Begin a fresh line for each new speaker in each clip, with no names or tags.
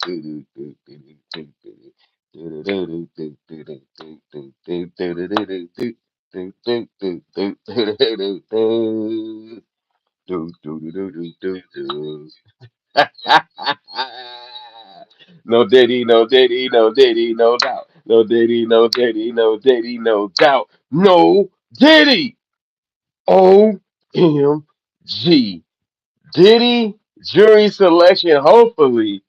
No Diddy, no Diddy, no Diddy, no doubt. No Diddy, no Diddy, no Diddy, no doubt. No Diddy. OMG. Diddy jury selection hopefully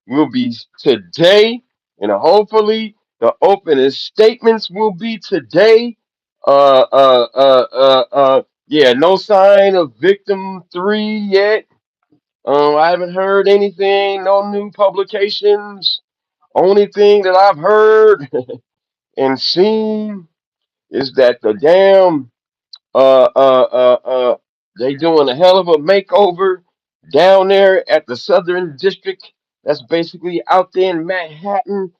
will be today, and hopefully the opening statements will be today. Yeah, no sign of victim three yet. I haven't heard anything, no new publications. Only thing that I've heard and seen is that the damn uh uh uh uh they doing a hell of a makeover down there at the Southern District. That's basically out there in Manhattan.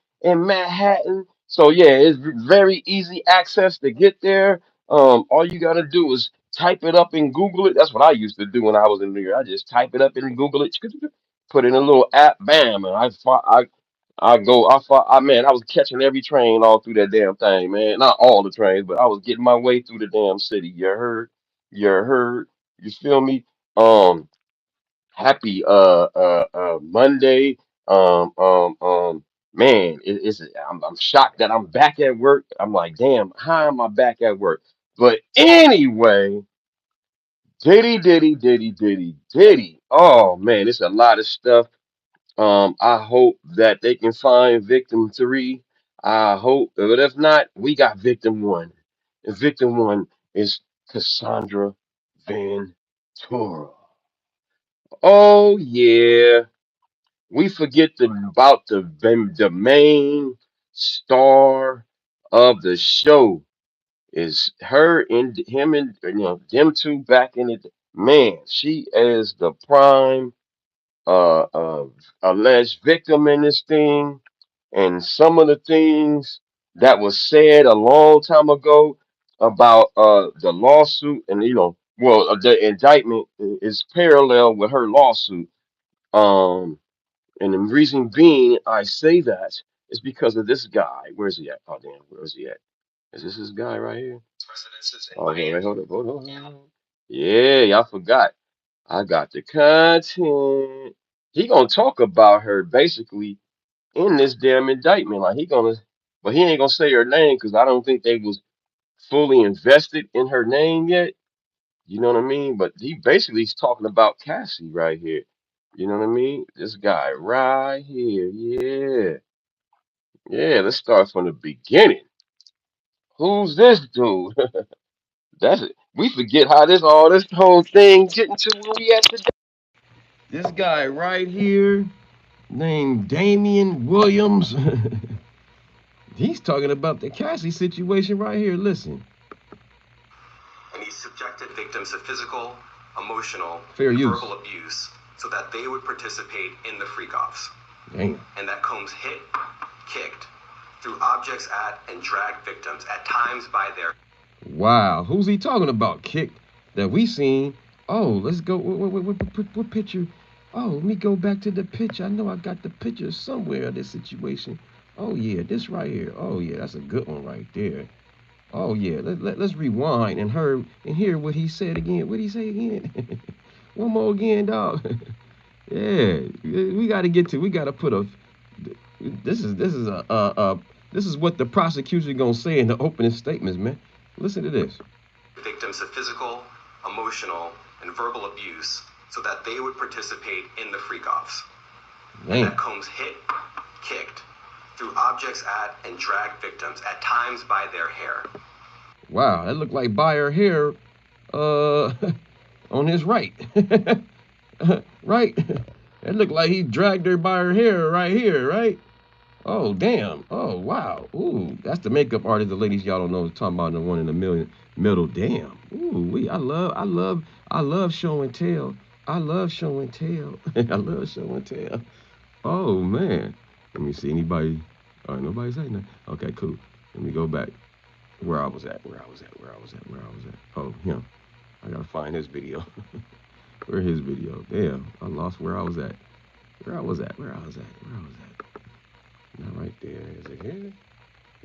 So yeah, it's very easy access to get there. All you gotta do is type it up and Google it. That's what I used to do when I was in New York. I just type it up and Google it, put in a little app, bam, and man, I was catching every train all through that damn thing, man. Not all the trains, but I was getting my way through the damn city. You heard? You heard? You feel me? Um, happy Monday. Man, I'm shocked that I'm back at work. I'm like, damn, how am I back at work? But anyway, Diddy. Oh man, it's a lot of stuff. I hope that they can find victim three. I hope, but if not, we got victim one. And victim one is Cassandra Ventura. Oh yeah, we forget about the main star of the show is her and him and them two back in it. Man, she is the prime alleged victim in this thing, and some of the things that was said a long time ago about the lawsuit, and the indictment is parallel with her lawsuit. Um, and the reason being I say that is because of this guy. Where's he at? Oh damn, where's he at? Is this guy right here? Oh, wait, hold on. Yeah, y'all forgot. I got the content. He gonna talk about her basically in this damn indictment. Like but he ain't gonna say her name because I don't think they was fully invested in her name yet. You know what I mean? But he basically is talking about Cassie right here. You know what I mean? This guy right here. Yeah, yeah. Let's start from the beginning. Who's this dude? That's it. We forget how this whole thing getting to where we at today. This guy right here named Damian Williams. He's talking about the Cassie situation right here. Listen.
And he subjected victims to physical, emotional,
Fair
and
use.
verbal abuse so that they would participate in the freakoffs.
Damn.
And that Combs hit, kicked, threw objects at, and dragged victims, at times by their...
Wow. Who's he talking about? Kicked that we seen. Oh, let's go. What picture? Oh, let me go back to the picture. I know I got the picture somewhere of this situation. Oh, yeah, this right here. Oh, yeah, that's a good one right there. Oh, yeah, let's rewind and hear what he said again. What did he say again? One more again, dog. Yeah, we got to put a, this is what the prosecution gonna say in the opening statements, man. Listen to this.
Victims of physical, emotional, and verbal abuse so that they would participate in the freakoffs. And that Combs hit, kicked, threw objects at, and dragged victims, at times by their hair.
Wow, that looked like by her hair, uh, on his right. Right? It looked like he dragged her by her hair right here, right? Oh, damn. Oh, wow. Ooh, that's the makeup artist, the ladies y'all don't know, talking about the one in the middle. Damn. Ooh, I love show and tell. I love show and tell. I love show and tell. Oh, man. Let me see. Anybody? All right, nobody saying that. Okay, cool. Let me go back. Where I was at. Oh, him. I gotta find his video. Where his video? Damn, I lost where I was at. Where I was at? Not right there. Is it here?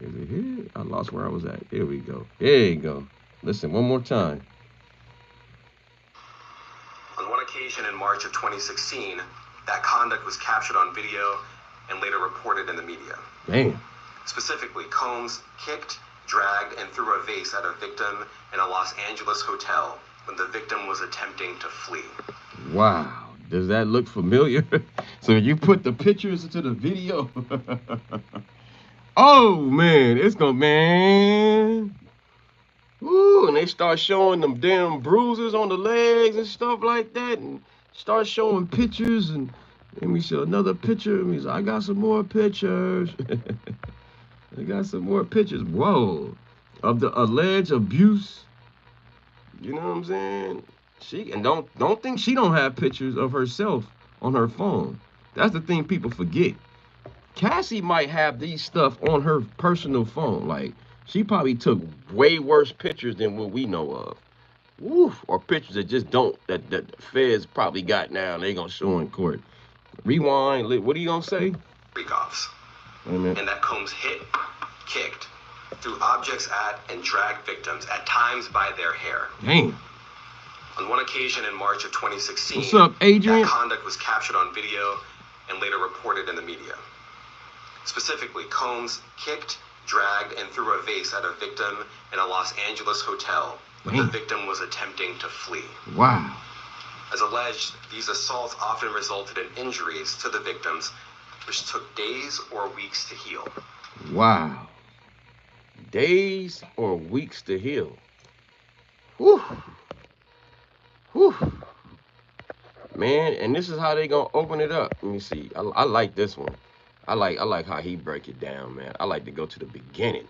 Is it here? I lost where I was at. Here we go. There you go. Listen, one more time.
On one occasion in March of 2016, that conduct was captured on video and later reported in the media.
Damn.
Specifically, Combs kicked, dragged, and threw a vase at a victim in a Los Angeles hotel when the victim was attempting to flee.
Wow. Does that look familiar? So you put the pictures into the video? Oh, man. It's gonna, man. Ooh, and they start showing them damn bruises on the legs and stuff like that, and start showing pictures, and we show another picture, and he's like, I got some more pictures. I got some more pictures. Whoa. Of the alleged abuse. You know what I'm saying? And don't think she don't have pictures of herself on her phone. That's the thing people forget. Cassie might have these stuff on her personal phone. Like, she probably took way worse pictures than what we know of. Woo, or pictures that just don't, that the feds probably got now and they gonna show in court. Rewind, what are you gonna say?
Freakoffs. And that Combs hit, kicked, threw objects at, and dragged victims, at times by their hair.
Damn.
On one occasion in March of 2016,
what's up, Adrian?
That conduct was captured on video and later reported in the media. Specifically, Combs kicked, dragged, and threw a vase at a victim in a Los Angeles hotel when the victim was attempting to flee.
Wow.
As alleged, these assaults often resulted in injuries to the victims, which took days or weeks to heal.
Wow. Days or weeks to heal. Whew. Whew. Man, and this is how they gonna open it up. Let me see. I like this one. I like how he break it down, man. I like to go to the beginning.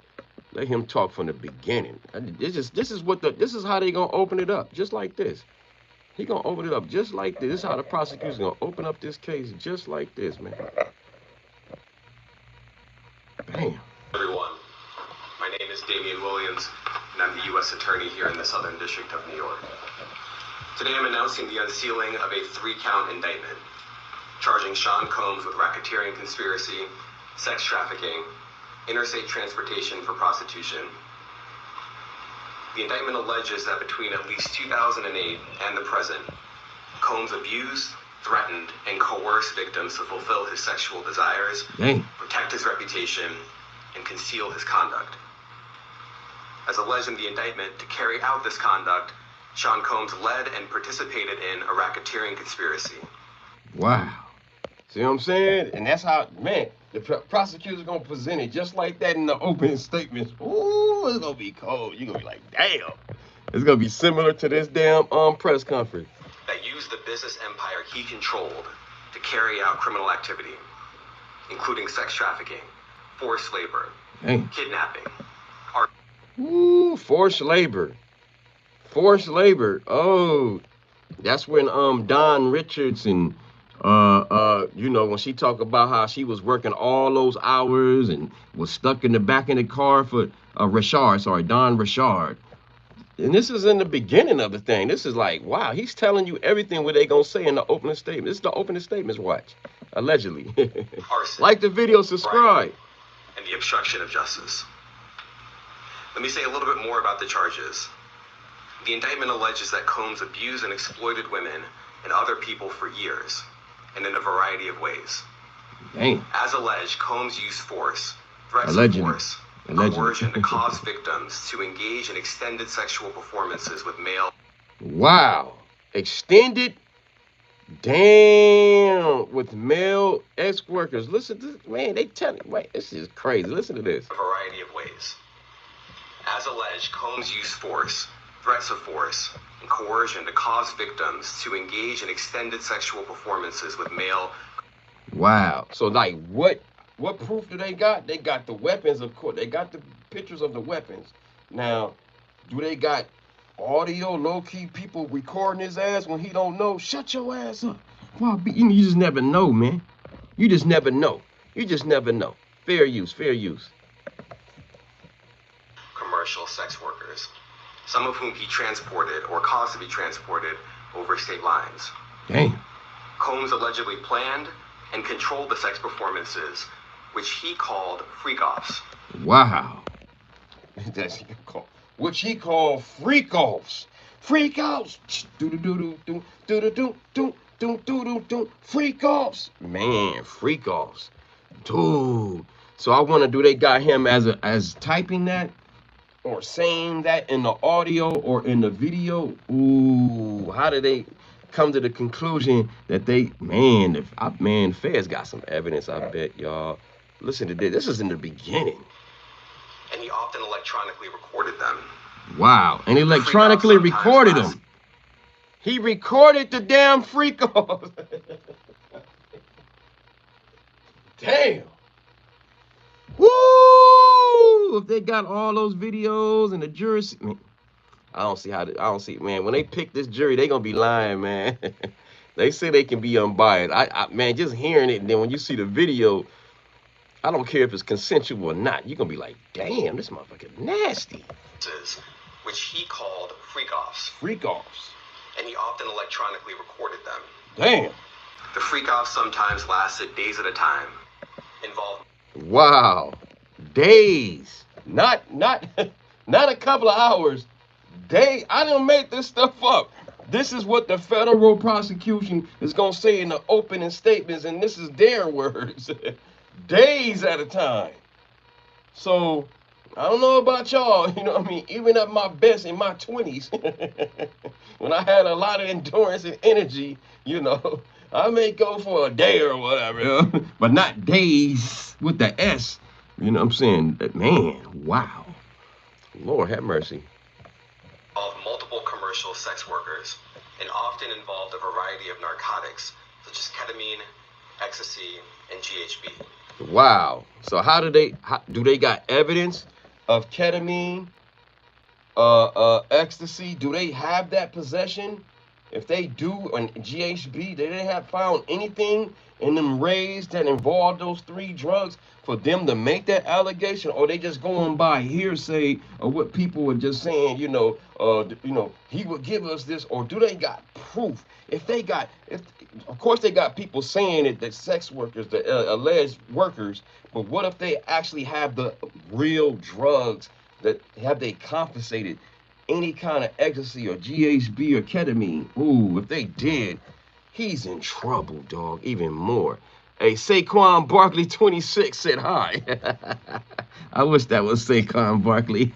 Let him talk from the beginning. This is how they gonna open it up, just like this. He gonna open it up just like this. This is how the prosecutor's gonna open up this case just like this, man. Bam.
Everyone, my name is Damian Williams, and I'm the U.S. Attorney here in the Southern District of New York. Today I'm announcing the unsealing of a 3-count indictment, charging Sean Combs with racketeering conspiracy, sex trafficking, interstate transportation for prostitution. The indictment alleges that between at least 2008 and the present, Combs abused, threatened, and coerced victims to fulfill his sexual desires, protect his reputation, and conceal his conduct. As alleged in the indictment, to carry out this conduct, Sean Combs led and participated in a racketeering conspiracy.
Wow. See what I'm saying? And that's how, man, the prosecutor's gonna present it just like that in the opening statements. Ooh, it's gonna be cold. You're gonna be like, damn. It's gonna be similar to this damn press conference.
That used the business empire he controlled to carry out criminal activity, including sex trafficking, forced labor, kidnapping.
Ooh, forced labor. Forced labor. Oh, that's when Don Richardson, you know, when she talked about how she was working all those hours and was stuck in the back of the car for Don Richard. And this is in the beginning of the thing. This is like, wow, he's telling you everything what they gonna say in the opening statement. This is the opening statements, watch. Allegedly.
Arson,
like the video, subscribe.
And the obstruction of justice. Let me say a little bit more about the charges. The indictment alleges that Combs abused and exploited women and other people for years, and in a variety of ways.
Damn.
As alleged, Combs used force, threats of force, coercion to cause victims to engage in extended sexual performances with male.
Wow. Extended? Damn. With male ex-workers. Listen to this. Man, they tell me. Wait, this is crazy. Listen to this.
A variety of ways. As alleged, Combs used force, threats of force, and coercion to cause victims to engage in extended sexual performances with male.
Wow. So, like, what proof do they got? They got the weapons, of course. They got the pictures of the weapons. Now, do they got audio, low-key people recording his ass when he don't know? Shut your ass up. Well, you just never know, man. You just never know. You just never know. Fair use, fair use.
Commercial sex workers, some of whom he transported or caused to be transported over state lines.
Damn.
Combs allegedly planned, and controlled the sex performances, which he called freakoffs.
Wow. That's which he called freakoffs. Freakoffs. Do do do do do do do do do do do do. Freakoffs. Man, freakoffs. Dude. So I wonder, do they got him as typing that or saying that in the audio or in the video? Ooh, how did they come to the conclusion that they, man, Feds got some evidence, I bet, y'all. Listen to this. This is in the beginning.
And he often electronically recorded them.
Wow, and electronically recorded them. He recorded the damn freak off. Damn. Woo! If they got all those videos and the jurors, man, I don't see, man, when they pick this jury, they gonna be lying, man. They say they can be unbiased. Man, just hearing it, and then when you see the video, I don't care if it's consensual or not. You're gonna be like, damn, this motherfucker nasty.
Which he called freakoffs.
Freakoffs.
And he often electronically recorded them.
Damn.
The freakoffs sometimes lasted days at a time. Involved.
Wow. Days. Not a couple of hours. Days. I didn't make this stuff up. This is what the federal prosecution is gonna say in the opening statements, and this is their words. Days at a time. So I don't know about y'all, you know what I mean? Even at my best in my 20s, when I had a lot of endurance and energy, you know, I may go for a day or whatever, but not days with the S. You know what I'm saying? Man, wow. Lord have mercy.
Of multiple commercial sex workers and often involved a variety of narcotics such as ketamine, ecstasy, and GHB.
Wow. So how do they got evidence of ketamine, ecstasy? Do they have that possession? If they do, and GHB, did they have found anything in them raids that involved those three drugs for them to make that allegation, or they just going by hearsay or what people were just saying? He would give us this, or do they got proof? If of course they got people saying it, that sex workers, the alleged workers, but what if they actually have the real drugs? That have they confiscated any kind of ecstasy or GHB or ketamine? Ooh, if they did, he's in trouble, dog, even more. Hey, Saquon Barkley 26 said hi. I wish that was Saquon Barkley.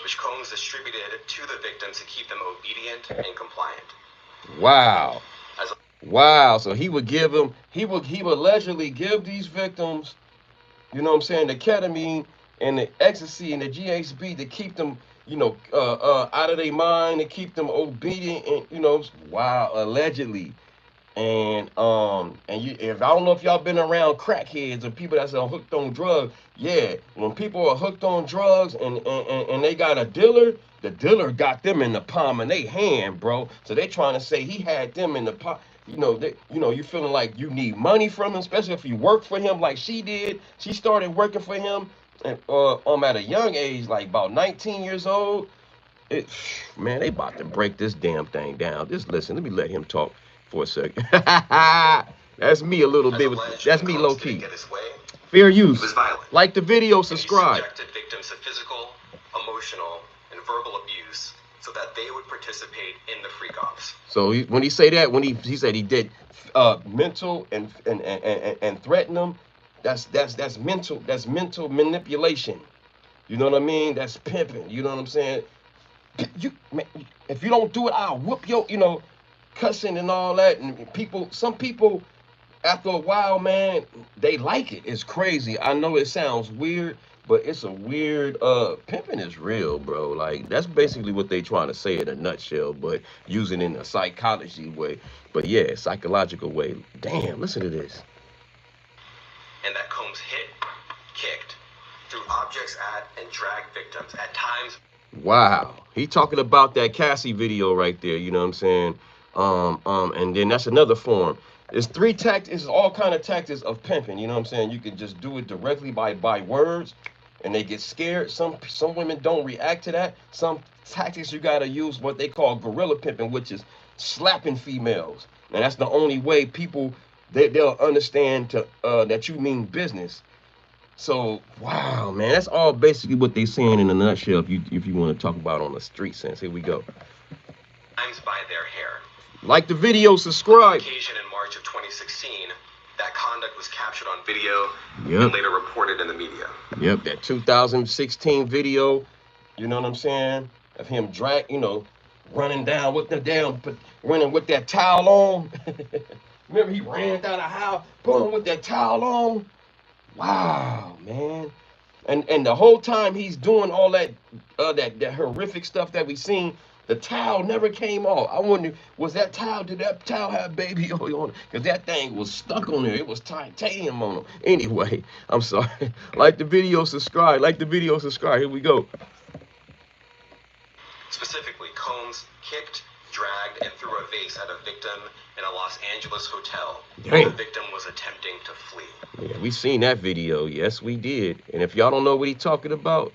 Which Combs distributed to the victims to keep them obedient and compliant.
Wow. Wow. So he would allegedly give these victims, you know what I'm saying, the ketamine and the ecstasy and the GHB to keep them, out of their mind, to keep them obedient, and wow, allegedly. And if I don't know if y'all been around crackheads or people that's hooked on drugs, yeah, when people are hooked on drugs and they got a dealer, the dealer got them in the palm of their hand, bro. So they trying to say he had them in the palm. You feeling like you need money from him, especially if you work for him like she did. She started working for him and at a young age, like about 19 years old. Man, they about to break this damn thing down. Just listen, let me let him talk for a second. That's me a little bit. That's me low key. Fair use. Like the video, subscribe.
He subjected victims to physical, emotional, and verbal abuse so that they would participate in the freakoffs.
So when he say that, when he said he did mental and threaten them, that's mental manipulation. You know what I mean? That's pimping. You know what I'm saying? If you don't do it, I'll whoop your, cussing and all that. And some people, after a while, man, they like it. It's crazy. I know it sounds weird, but it's a weird, pimping is real, bro. Like, that's basically what they trying to say in a nutshell, but using it in a psychology way. But yeah, psychological way. Damn, listen to this.
And that Combs hit, kicked, threw objects at, and dragged victims at times.
Wow. He talking about that Cassie video right there, you know what I'm saying? And then that's another form. It's three tactics, all kind of tactics of pimping, you know what I'm saying? You can just do it directly by words, and they get scared. Some women don't react to that. Some tactics you gotta use, what they call gorilla pimping, which is slapping females. And that's the only way people they'll understand to that you mean business. So wow, man, that's all basically what they saying in a nutshell. If you want to talk about on the street sense, here we go.
Times by their hair.
Like the video, subscribe.
On occasion in March of 2016, that conduct was captured on video
Yep.
and later reported in the media.
Yep, that 2016 video, you know what I'm saying, of him running down with running with that towel on. Remember, he ran down the house, boom, with that towel on. Wow, man. And the whole time he's doing all that that horrific stuff that we seen, the towel never came off. I wonder, did that towel have baby oil on it? Because that thing was stuck on there. It was titanium on him. Anyway, I'm sorry. Like the video, subscribe. Like the video, subscribe. Here we go.
Specifically, Combs kicked, dragged, and threw a vase at a victim in a Los Angeles hotel.
Damn.
The victim was attempting to flee.
Yeah, we seen that video. Yes, we did. And if y'all don't know what he's talking about,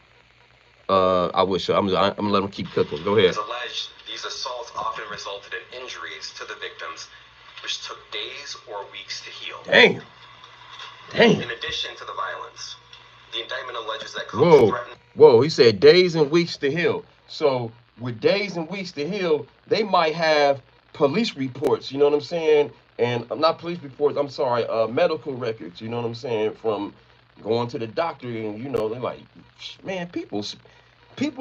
I wish I'm gonna let him keep cooking. Go ahead.
As alleged, these assaults often resulted in injuries to the victims, which took days or weeks to heal.
Damn.
In addition to the violence, the indictment alleges that Combs threatened.
Whoa, he said days and weeks to heal. So with days and weeks to heal, they might have police reports, you know what I'm saying? And not police reports, I'm sorry, medical records, you know what I'm saying, from going to the doctor. And they're like, man, people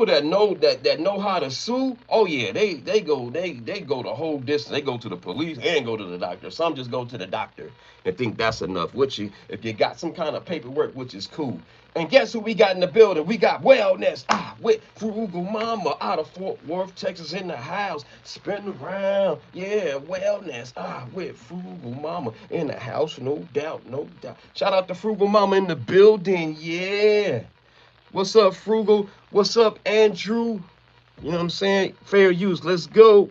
that know how to sue, oh yeah, they go the whole distance. They go to the police and go to the doctor. Some just go to the doctor and think that's enough. If you got some kind of paperwork, which is cool. And guess who we got in the building? We got Wellness with Frugal Mama out of Fort Worth, Texas, in the house. Spin around, yeah, Wellness with Frugal Mama in the house, no doubt, no doubt. Shout out to Frugal Mama in the building, yeah. What's up, Frugal? What's up, Andrew? You know what I'm saying? Fair use. Let's go.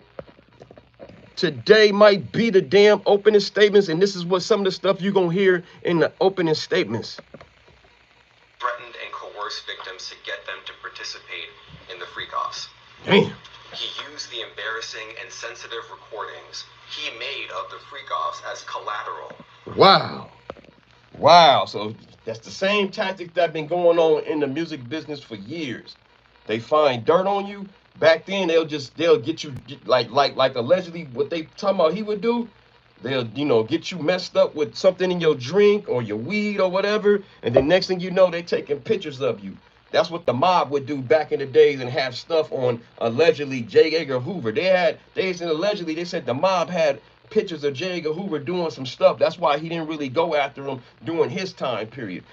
Today might be the damn opening statements, and this is what some of the stuff you're going to hear in the opening statements.
Threatened and coerced victims to get them to participate in the freakoffs.
Damn.
He used the embarrassing and sensitive recordings he made of the freakoffs as collateral.
Wow. Wow. So that's the same tactic that's been going on in the music business for years. They find dirt on you. Back then, they'll get you like allegedly what they talking about he would do. They'll get you messed up with something in your drink or your weed or whatever, and the next thing you know, they taking pictures of you. That's what the mob would do back in the days and have stuff on allegedly J. Edgar Hoover. They said the mob had pictures of J. Edgar Hoover doing some stuff. That's why he didn't really go after him during his time period.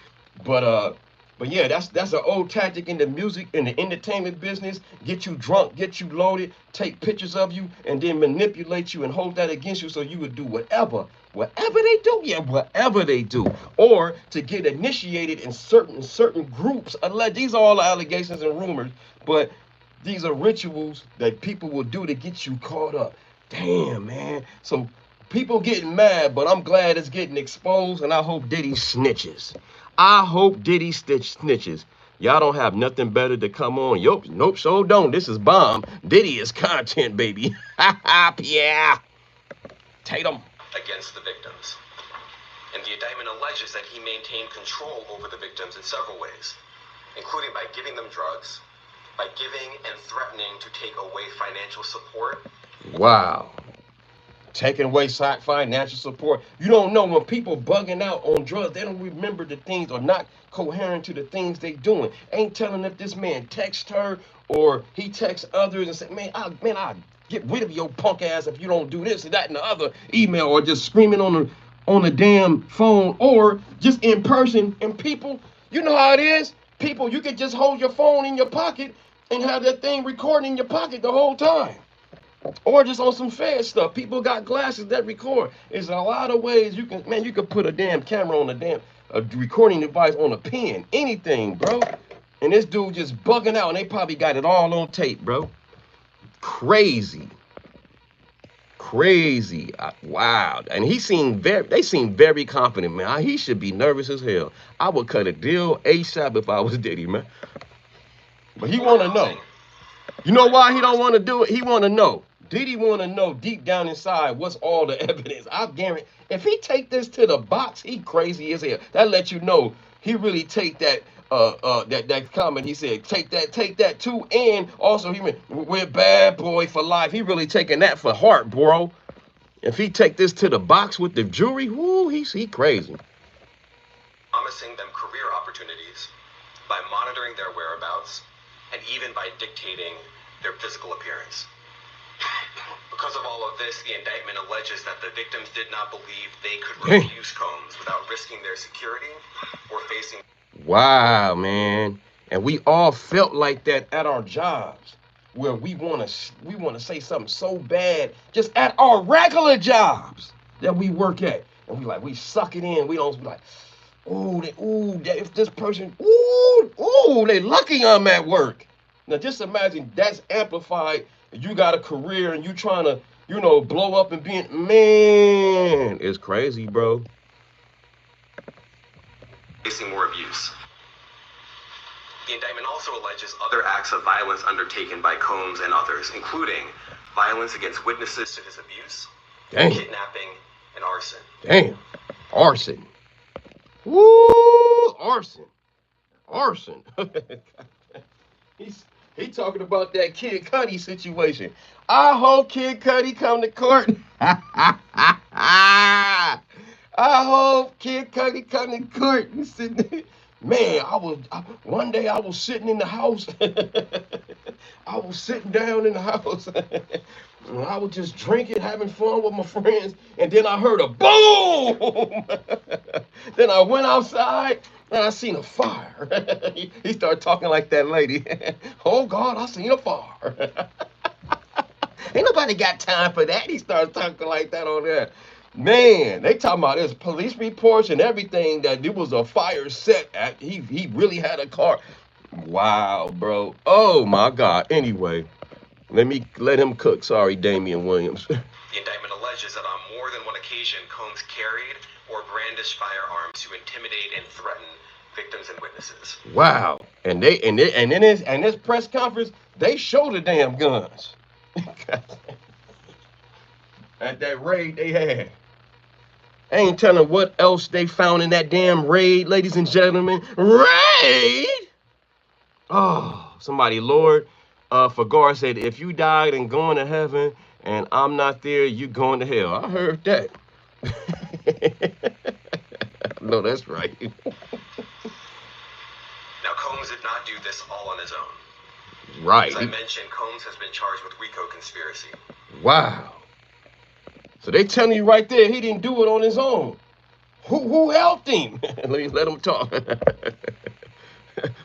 But yeah, that's an old tactic in the music, in the entertainment business. Get you drunk, get you loaded, take pictures of you, and then manipulate you and hold that against you so you would do whatever they do. Yeah, whatever they do. Or to get initiated in certain groups. These are all allegations and rumors, but these are rituals that people will do to get you caught up. Damn, man. So people getting mad, but I'm glad it's getting exposed, and I hope Diddy snitches. I hope Diddy snitches. Y'all don't have nothing better to come on. Nope, so don't. This is bomb. Diddy is content, baby. Yeah. Tatum.
Against the victims. And the indictment alleges that he maintained control over the victims in several ways, including by giving them drugs, by giving and threatening to take away financial support.
Wow. Taking away financial support. You don't know, when people bugging out on drugs, they don't remember the things or not coherent to the things they doing. Ain't telling if this man texts her or he texts others and say, I'll get rid of your punk ass if you don't do this and that and the other email, or just screaming on the damn phone, or just in person. And people, you know how it is. People, you could just hold your phone in your pocket and have that thing recording in your pocket the whole time. Or just on some fair stuff. People got glasses that record. There's a lot of ways you can put a damn camera on a recording device on a pen. Anything, bro. And this dude just bugging out, and they probably got it all on tape, bro. Crazy. Wow. And they seem very confident, man. He should be nervous as hell. I would cut a deal ASAP if I was Diddy, man. But he want to know. You know why he don't want to do it? He want to know. Diddy want to know deep down inside what's all the evidence. I guarantee if he take this to the box, he crazy as hell. That let you know he really take that that comment. He said take that too, and also he went we're bad boy for life. He really taking that for heart, bro. If he take this to the box with the jury, whoo, he crazy.
Promising them career opportunities by monitoring their whereabouts and even by dictating their physical appearance. Because of all of this, the indictment alleges that the victims did not believe they could refuse Combs without risking their security or facing.
Wow, man. And we all felt like that at our jobs, where we wanna say something so bad just at our regular jobs that we work at, and we suck it in. We don't be like, if this person, they lucky I'm at work. Now just imagine that's amplified. You got a career and you trying to, blow up and being, man, it's crazy, bro.
Facing more abuse. The indictment also alleges other acts of violence undertaken by Combs and others, including violence against witnesses to his abuse, kidnapping, and arson.
Damn, arson. Woo, arson. He talking about that Kid Cudi situation. I hope Kid Cudi come to court. I hope Kid Cudi come to court. Man, one day I was sitting in the house. I was sitting down in the house. And I was just drinking, having fun with my friends, and then I heard a boom. Then I went outside and I seen a fire. He started talking like that lady. Oh God, I seen a fire. Ain't nobody got time for that. He started talking like that on there. Man, they talking about this police reports and everything that there was a fire set at. He really had a car. Wow, bro. Oh my God. Anyway, let him cook. Sorry, Damian Williams.
The indictment alleges that on more than one occasion, Combs carried or brandished firearms to intimidate and threaten victims and witnesses.
Wow. And in this press conference, they show the damn guns. At that raid they had. I ain't telling what else they found in that damn raid, ladies and gentlemen. Raid! Oh, somebody, Lord, Fagar said, if you died and going to heaven and I'm not there, you going to hell. I heard that. No, that's right.
Now, Combs did not do this all on his own.
Right.
As I mentioned, Combs has been charged with RICO conspiracy.
Wow. So they telling you right there he didn't do it on his own. Who helped him? Let him talk.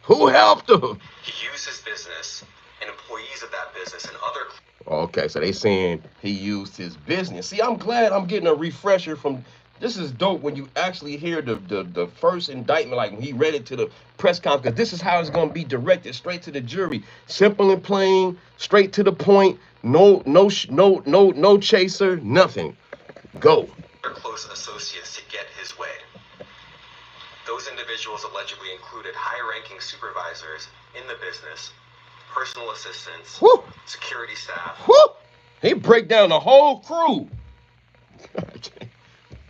Who helped him?
He used his business and employees of that business and other.
Okay, so they saying he used his business. See, I'm glad I'm getting a refresher from. This is dope when you actually hear the first indictment, like when he read it to the press conference, because this is how it's going to be directed straight to the jury. Simple and plain, straight to the point. No chaser, nothing. Go.
Close associates to get his way. Those individuals allegedly included high-ranking supervisors in the business, personal assistants, security staff.
He break down the whole crew.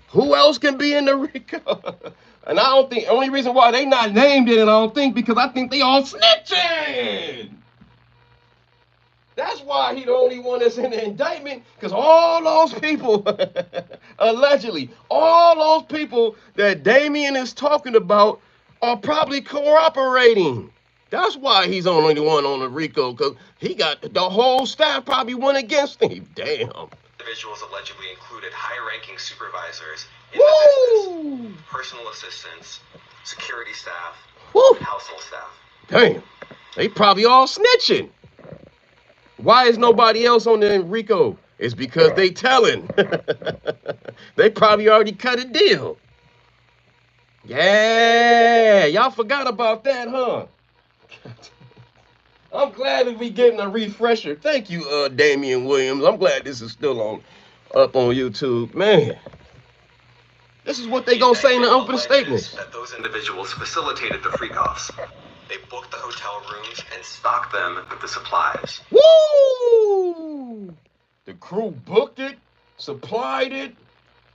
Who else can be in the RICO? And I don't think, only reason why they not named it, I don't think, because I think they all snitching. That's why he the only one that's in the indictment, because all those people, allegedly, all those people that Damian is talking about are probably cooperating. That's why he's only the one on the RICO, because he got the whole staff probably went against him. Damn.
Individuals allegedly included high-ranking supervisors in the business, personal assistants, security staff, and household staff.
Damn. They probably all snitching. Why is nobody else on the RICO? It's because they telling. They probably already cut a deal. Yeah, y'all forgot about that, huh? I'm glad that we getting a refresher. Thank you, Damian Williams. I'm glad this is still up on YouTube. Man, this is what they gonna say in the opening statements.
That those individuals facilitated the freakoffs. They booked the hotel rooms and stocked them with the supplies.
Woo! The crew booked it, supplied it.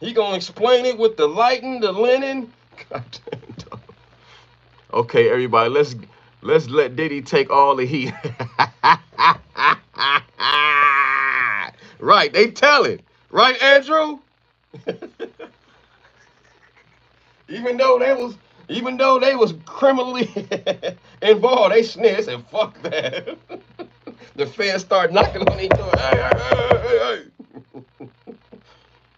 He gonna explain it with the lighting, the linen. God damn, dog. Okay, everybody, let's let Diddy take all the heat. Right, they telling. Right, Andrew? Even though they was criminally involved, they snitched and fuck that. The feds start knocking on their door. Hey.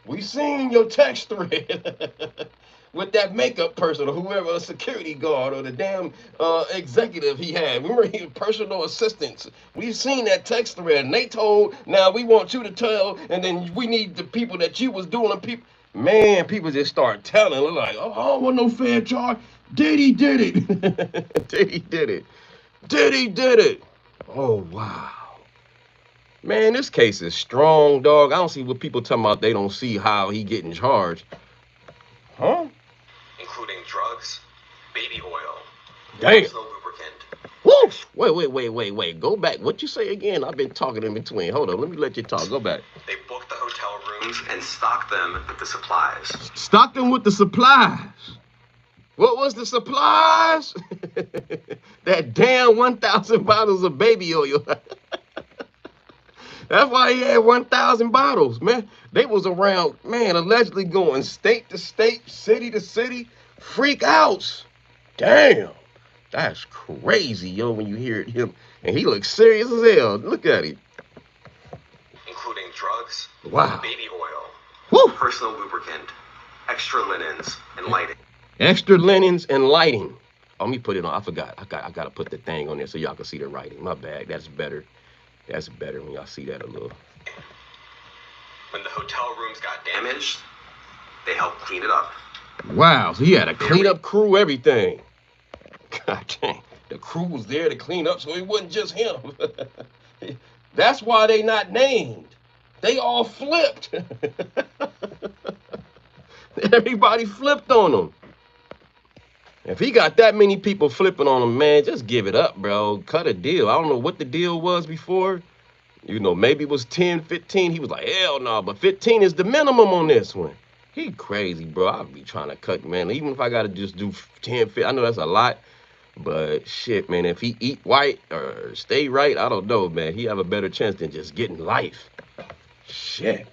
We seen your text thread with that makeup person or whoever, a security guard or the damn executive he had. Remember, he was personal assistants. We seen that text thread, and they told, now we want you to tell, and then we need the people that you was doing. And people, man, people just start telling. They're like, oh, I don't want no fair charge. Diddy did it. Diddy did it. Diddy did it. Oh, wow. Man, this case is strong, dog. I don't see what people talking about. They don't see how he getting charged. Huh?
Including drugs, baby oil,
damn,
no lubricant.
Woo! Wait. Go back. What you say again? I've been talking in between. Hold on. Let me let you talk. Go back.
They booked the hotel rooms and stocked them with the supplies.
Stocked them with the supplies. What was the supplies? That damn 1,000 bottles of baby oil. That's why he had 1,000 bottles, man. They was around, man, allegedly going state to state, city to city, freak outs. Damn, that's crazy, yo, when you hear him. And he looks serious as hell. Look at him.
Including drugs,
wow,
baby oil,
woo,
personal lubricant, extra linens, and lighting.
Extra linens and lighting. Oh, let me put it on. I forgot. I got to put the thing on there so y'all can see the writing. My bad. That's better. That's better when y'all see that a little.
When the hotel rooms got damaged, they helped clean it up.
Wow, so he had a cleanup crew, everything. God dang, the crew was there to clean up, so it wasn't just him. That's why they not named. They all flipped. Everybody flipped on him. If he got that many people flipping on him, man, just give it up, bro. Cut a deal. I don't know what the deal was before. You know, maybe it was 10, 15. He was like, hell no, but 15 is the minimum on this one. He crazy, bro. I'll be trying to cut, man. Even if I got to just do 10, 15. I know that's a lot, but shit, man, if he eat white or stay right, I don't know, man. He have a better chance than just getting life. Shit.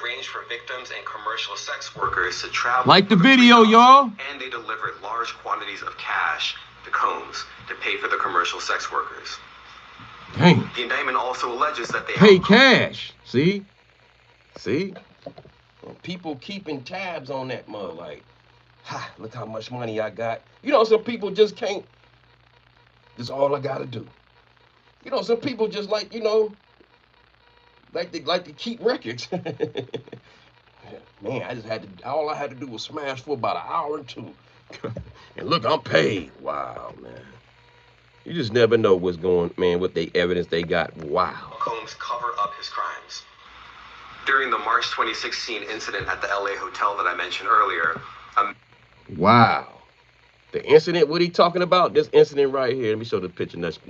Arranged for victims and commercial sex workers to travel.
Like the video, y'all.
And they delivered large quantities of cash to Combs to pay for the commercial sex workers.
Dang.
The indictment also alleges that they
pay cash. See? People keeping tabs on that mug, like, ha, look how much money I got. You know, some people just can't. This is all I gotta do. You know, some people just like, you know, like to keep records. Man, I just had to. All I had to do was smash for about an hour or two, and look, I'm paid. Wow, man. You just never know what's going, man, what the evidence they got. Wow.
Combs cover up his crimes. During the March 2016 incident at the LA hotel that I mentioned earlier.
Wow. The incident, what he talking about? This incident right here. Let me show the picture, next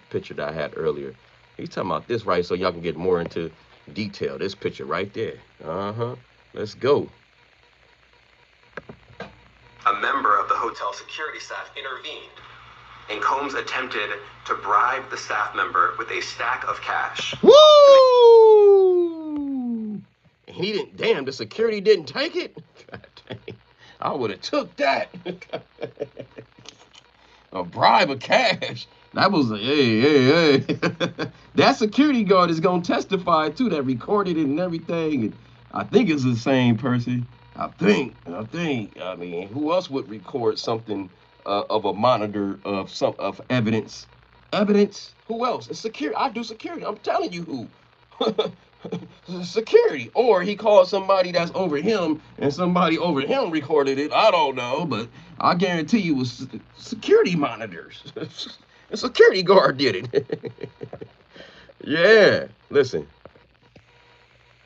picture that I had earlier. He's talking about this right so y'all can get more into detail. This picture right there. Let's go.
A member of the hotel security staff intervened, and Combs attempted to bribe the staff member with a stack of cash.
Woo! He didn't, damn, the security didn't take it? God dang. I would have took that. A bribe of cash. That was a, hey. That security guard is going to testify, too, that recorded it and everything. And I think it's the same person. I mean, who else would record something of a monitor of evidence? Evidence? Who else? It's security. I do security. I'm telling you who. Security. Or he called somebody that's over him and somebody over him recorded it. I don't know, but I guarantee you it was security monitors. The security guard did it. Yeah. Listen.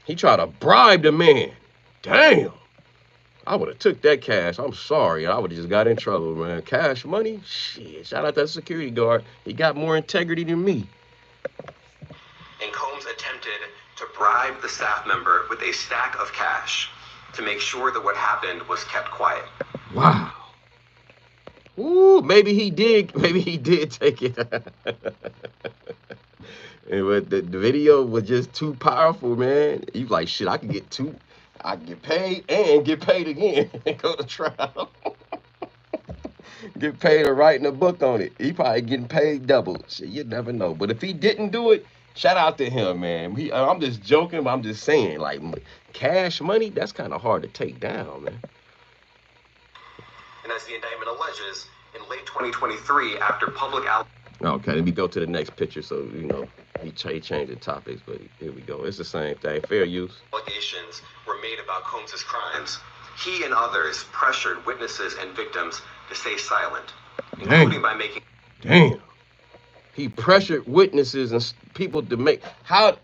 He tried to bribe the man. Damn. I would have took that cash. I'm sorry. I would have just got in trouble, man. Cash money? Shit. Shout out that security guard. He got more integrity than me.
And Combs attempted to bribe the staff member with a stack of cash to make sure that what happened was kept quiet.
Wow. Ooh, maybe he did. Maybe he did take it. But the video was just too powerful, man. He was like, shit, I can get paid and get paid again and go to trial. Get paid or writing a book on it. He probably getting paid double. Shit, you never know. But if he didn't do it, shout out to him, man. I'm just joking, but I'm just saying, like, cash money, that's kind of hard to take down, man.
And as the indictment alleges, in late 2023, after public
Okay, let me go to the next picture so, you know, he changed the topics, but here we go. It's the same thing. Fair use.
Allegations were made about Combs' crimes. He and others pressured witnesses and victims to stay silent, including by making...
Damn. He pressured witnesses and people to make... How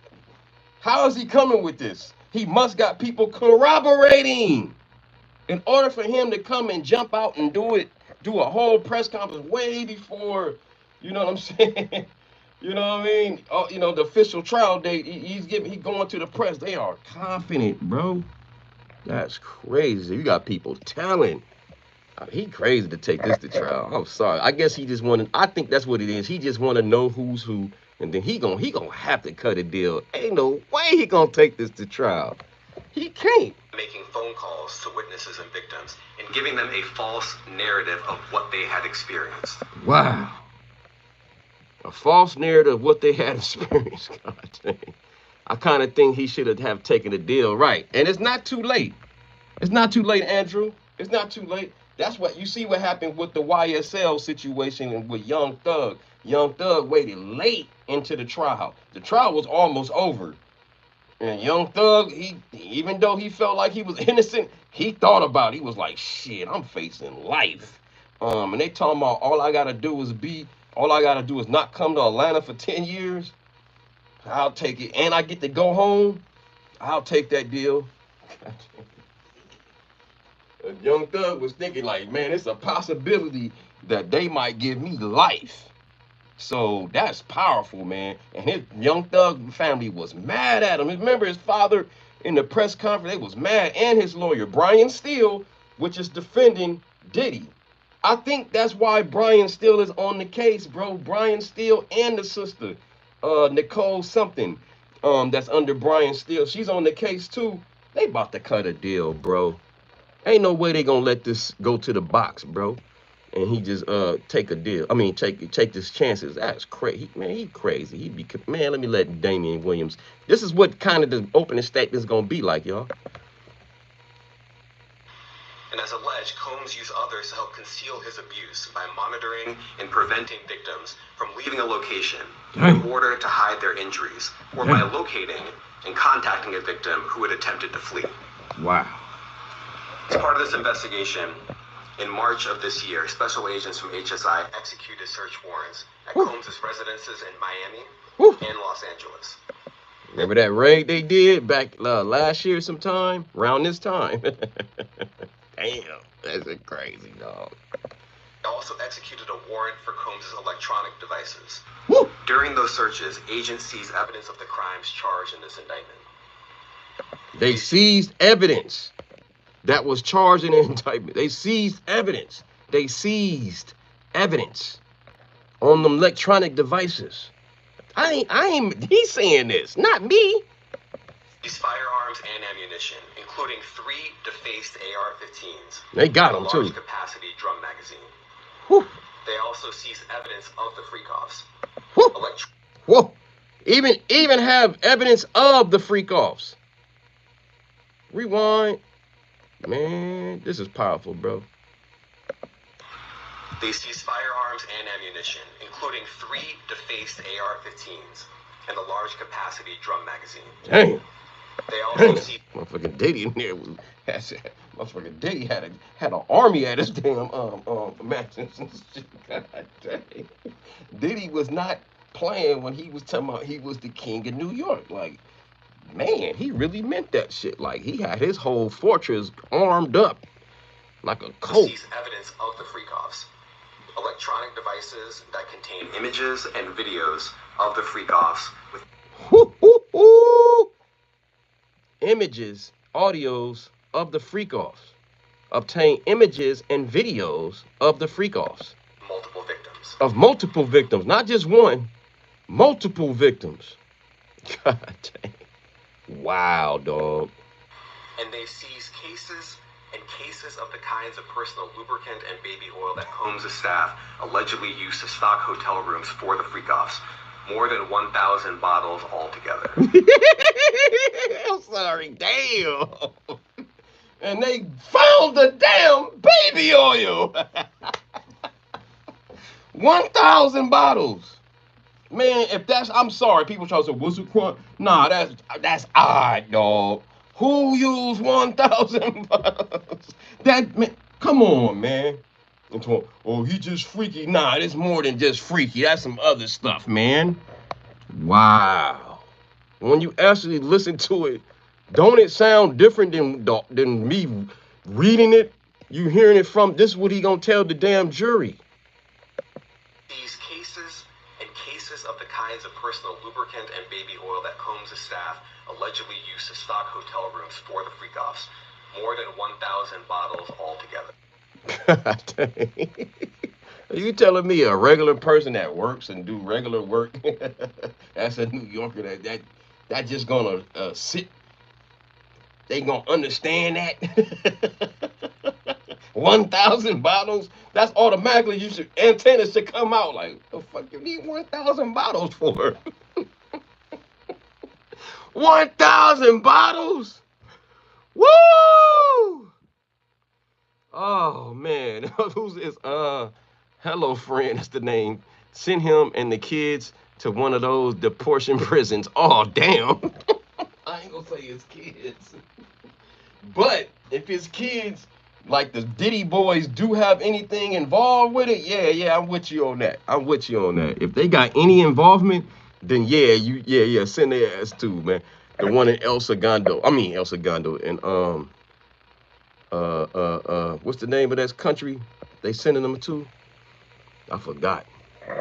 is he coming with this? He must got people corroborating. In order for him to come and jump out and do a whole press conference way before, you know what I'm saying? You know what I mean? You know, the official trial date, he's going to the press. They are confident, bro. That's crazy. You got people telling. He crazy to take this to trial. I'm sorry. I guess he just wanted, I think that's what it is. He just want to know who's who, and then he gonna have to cut a deal. Ain't no way he gonna take this to trial. He can't.
Making phone calls to witnesses and victims and giving them a false narrative of what they had experienced.
Wow. A false narrative of what they had experienced. God dang. I kind of think he should have taken a deal, right? And it's not too late. It's not too late, Andrew. It's not too late. That's what you see what happened with the YSL situation and with Young Thug. Young Thug waited late into the trial. The trial was almost over. And Young Thug, even though he felt like he was innocent, he thought about it. He was like, shit, I'm facing life. And they talking about all I gotta do is not come to Atlanta for 10 years. I'll take it. And I get to go home. I'll take that deal. Young Thug was thinking like, man, it's a possibility that they might give me life. So that's powerful, man. And his Young Thug family was mad at him. Remember his father in the press conference, they was mad, and his lawyer, Brian Steele, which is defending Diddy. I think that's why Brian Steele is on the case, bro. Brian Steele and the sister, Nicole something, that's under Brian Steele. She's on the case too. They about to cut a deal, bro. Ain't no way they gonna let this go to the box, bro. And he just take a deal. I mean, take his chances. That's crazy, man. He crazy. Man. Let me let Damian Williams. This is what kind of the opening statement's gonna be like, y'all.
And as alleged, Combs used others to help conceal his abuse by monitoring and preventing victims from leaving a location in order to hide their injuries, or by locating and contacting a victim who had attempted to flee.
Wow.
As part of this investigation, in March of this year, special agents from HSI executed search warrants at Combs' residences in Miami and Los Angeles.
Remember that raid they did back last year sometime? Around this time. Damn, that's crazy, dog.
They also executed a warrant for Combs' electronic devices.
Woo.
During those searches, agents seized evidence of the crimes charged in this indictment.
They seized evidence that was charged in the indictment. They seized evidence. They seized evidence on them electronic devices. He's saying this, not me.
These firearms and ammunition, including 3 defaced AR-15s.
They got them too.
A large capacity drum magazine.
Whew.
They also seized evidence of the freakoffs.
Whoa. Even have evidence of the freakoffs. Rewind. Man, this is powerful, bro.
They seized firearms and ammunition, including 3 defaced AR-15s and a large capacity drum magazine.
Damn.
They also seized...
Motherfucking Diddy in there. Motherfucking Diddy had an army at his damn mansions and shit. God dang. Diddy was not playing when he was talking about he was the king of New York. Like,
man, he really meant that shit. Like, he had his whole fortress armed up like a colt.
Sees evidence of the freakoffs. Electronic devices that contain images and videos of the freakoffs with
images, audios of the freakoffs. Obtain images and videos of the freakoffs.
multiple victims.
Of multiple victims, not just one, multiple victims. God dang. Wow, dog.
And they seize cases and cases of the kinds of personal lubricant and baby oil that Combs' staff allegedly used to stock hotel rooms for the freakoffs. More than 1,000 bottles altogether.
I'm sorry, damn. And they found the damn baby oil. 1,000 bottles. Man, if that's, I'm sorry, people try to say, what's the crime? Nah, that's odd, dog. Who used 1,000 bottles? That, man, come on, man. Oh, he just freaky. Nah, it's more than just freaky. That's some other stuff, man. Wow. When you actually listen to it, don't it sound different than me reading it? You hearing it from, this is what he gonna tell the damn jury.
These cases and cases of the kinds of personal lubricant and baby oil that Combs' staff allegedly used to stock hotel rooms for the freakoffs. More than 1,000 bottles altogether.
God dang. Are you telling me a regular person that works and do regular work, that's a New Yorker, that just gonna sit, they gonna understand that? 1,000 bottles, that's automatically, antennas should come out like, the fuck you need 1,000 bottles for? 1,000 bottles? Woo! Oh man, who's this? Hello friend, that's the name. Send him and the kids to one of those deportation prisons. Oh damn. I ain't gonna say his kids. But if his kids, like the Diddy boys, do have anything involved with it, yeah, I'm with you on that. I'm with you on that. If they got any involvement, then yeah, send their ass too, man. The one in El Segundo and what's the name of that country they sending them to? I forgot.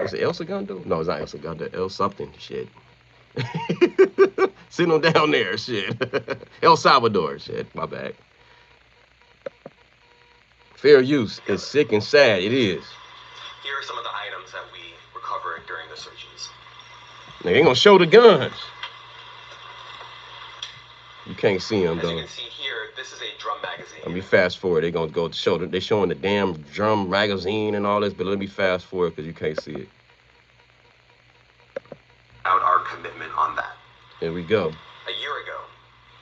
Is it El Segundo? No, it's not El Segundo. El something shit. Send them down there, shit. El Salvador, shit. My bad. Fair use is sick and sad. It is.
Here are some of the items that we recovered during the searches.
They ain't gonna show the guns. You can't see them, though.
As you can see here, this is a drum magazine.
Let me fast forward. They're gonna go to show them. They're showing the damn drum magazine and all this, but let me fast forward because you can't see it.
Out our commitment on that.
Here we go.
A year ago,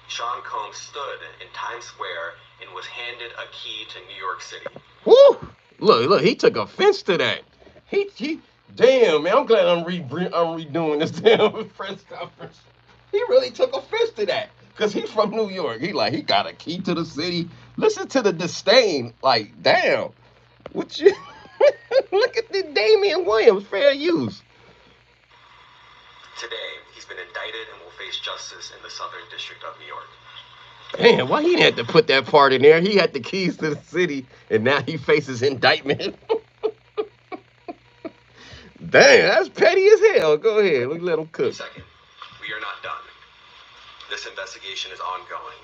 Sean Combs stood in Times Square and was handed a key to New York City.
Woo! Look, he took offense to that. He damn, man, I'm glad I'm redoing this damn press conference. He really took offense to that. Because he's from New York. He got a key to the city. Listen to the disdain. Like, damn. What you look at the Damian Williams, fair use.
Today, he's been indicted and will face justice in the Southern District of New York.
Damn, why he didn't have to put that part in there? He had the keys to the city, and now he faces indictment. Damn, that's petty as hell. Go ahead, let him cook.
Second, we are not done. This investigation is ongoing,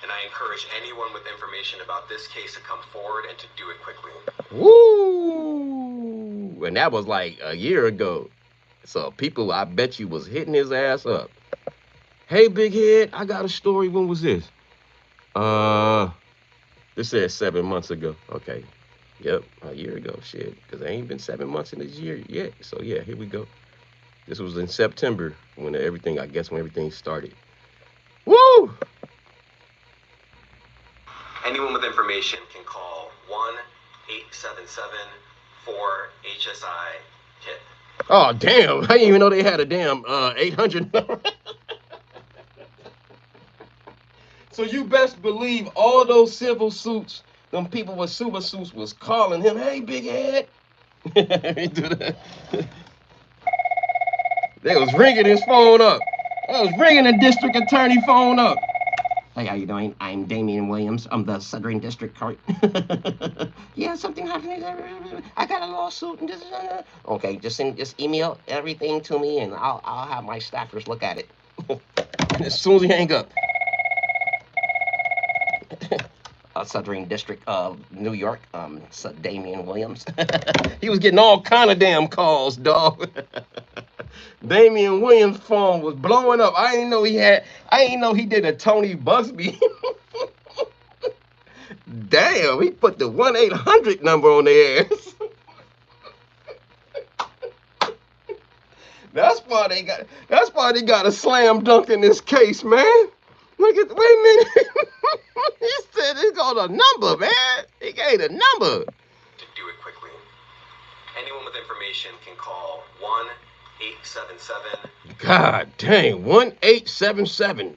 and I encourage anyone with information about this case to come forward and to do it quickly.
Woo! And that was like a year ago. So people, I bet you, was hitting his ass up. Hey, big head, I got a story. When was this? This says 7 months ago. Okay. Yep, a year ago. Shit, because it ain't been 7 months in this year yet. So yeah, here we go. This was in September when everything started. Woo!
Anyone with information can call 1-877-4-HSI-KIT.
Oh, damn. I didn't even know they had a damn 800 number. So you best believe all those civil suits, them people with super suits was calling him, hey, big head. They was ringing his phone up. I was ringing the district attorney phone up. Hey, how you doing? I'm Damian Williams. I'm the Southern District Court. Yeah, something happened. I got a lawsuit and this. Okay, just email everything to me, and I'll have my staffers look at it. And as soon as he hang up, Southern District of New York, Damian Williams. He was getting all kind of damn calls, dog. Damian Williams' phone was blowing up. I didn't know he had. I didn't know he did a Tony Busby. Damn, he put the 1-800 number on their ass. That's why they got. That's why they got a slam dunk in this case, man. Look at. Wait a minute. He said he got a number, man. He gave a number.
To do it quickly, anyone with information can call 1-877.
God dang, 1-877.